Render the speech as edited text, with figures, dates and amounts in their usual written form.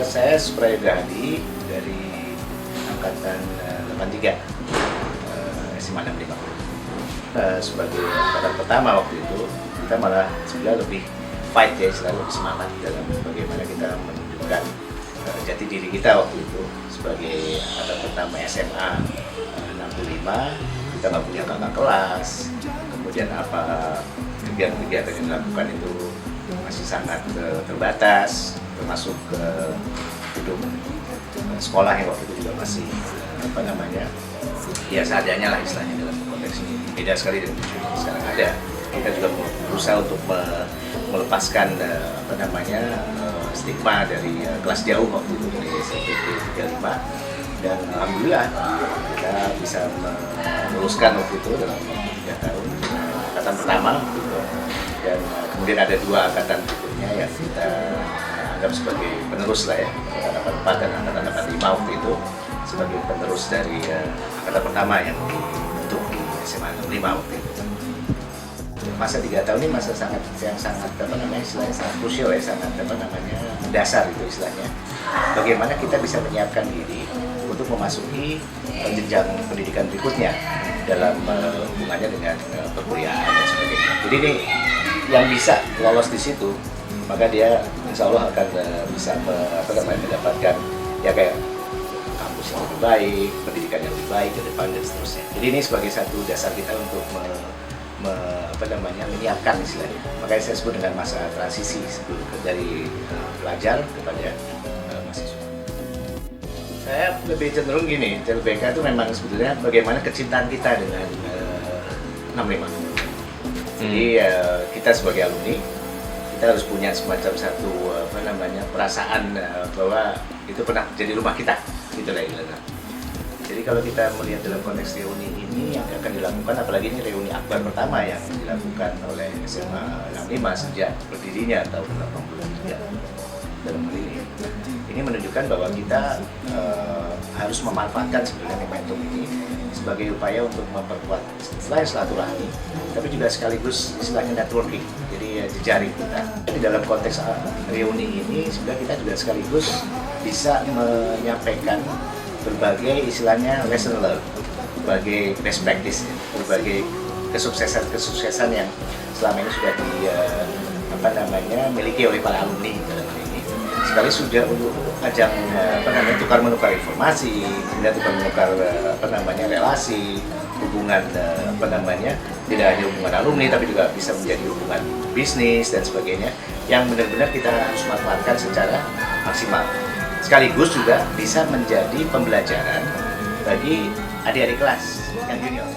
Saya Suprayudha Hadi dari angkatan 83 SMA 65. Sebagai angkatan pertama waktu itu kita malah sebenarnya lebih fight ya, selalu lebih semangat dalam bagaimana kita menunjukkan jati diri kita waktu itu sebagai angkatan pertama SMA 65. Kita nggak punya kakak kelas, kemudian apa kegiatan-kegiatan yang dilakukan itu masih sangat terbatas, termasuk gedung sekolah yang waktu itu juga masih ya seadanya lah istilahnya dalam konteks ini. Beda sekali dengan yang sekarang ada. Kita juga berusaha untuk melepaskan stigma dari kelas jauh waktu itu dari SMP 35, dan alhamdulillah kita bisa meluluskan waktu itu dalam 3 tahun angkatan pertama gitu. Dan kemudian ada 2 angkatan berikutnya yang kita anggap sebagai penerus lah ya, angkatan 84 dan angkatan 85 waktu itu sebagai penerus dari angkatan pertama yang dibentuk di SMA 65 waktu itu. Masa 3 tahun ini masa sangat istilahnya sangat krusial ya, sangat mendasar itu istilahnya. Bagaimana kita bisa menyiapkan diri untuk memasuki jenjang pendidikan berikutnya dalam hubungannya dengan perkuliahan dan sebagainya. Jadi ini yang bisa lolos di situ, maka dia insya Allah akan bisa mendapatkan ya kayak kampus yang lebih baik, pendidikan yang lebih baik ke depan dan seterusnya. Jadi ini sebagai satu dasar kita untuk menyiapkan istilahnya. Makanya saya sebut dengan masa transisi dari pelajar kepada mahasiswa. Saya lebih cenderung gini, CLBK itu memang sebetulnya bagaimana kecintaan kita dengan 65. Jadi kita sebagai alumni, kita harus punya semacam satu perasaan bahwa itu pernah jadi rumah kita, gitu lah istilahnya. Jadi kalau kita melihat dalam konteks reuni ini yang akan dilakukan, apalagi ini reuni akbar pertama yang dilakukan oleh SMA 65 sejak berdirinya tahun 83 dalam hal ini menunjukkan bahwa kita harus memanfaatkan sebenarnya momentum ini sebagai upaya untuk memperkuat selain silaturahmi, tapi juga sekaligus istilahnya networking, jadi jejaring kita. Di dalam konteks reuni ini sebenarnya kita juga sekaligus bisa menyampaikan berbagai istilahnya lesson learned, berbagai best practice, berbagai kesuksesan yang selama ini sudah miliki oleh para alumni dalam hal ini. Sekali sudah untuk ajang tukar menukar informasi, kemudian tukar menukar relasi, hubungan tidak hanya hubungan alumni tapi juga bisa menjadi hubungan bisnis dan sebagainya yang benar-benar kita harus manfaatkan secara maksimal. Sekaligus juga bisa menjadi pembelajaran bagi adik-adik kelas yang junior.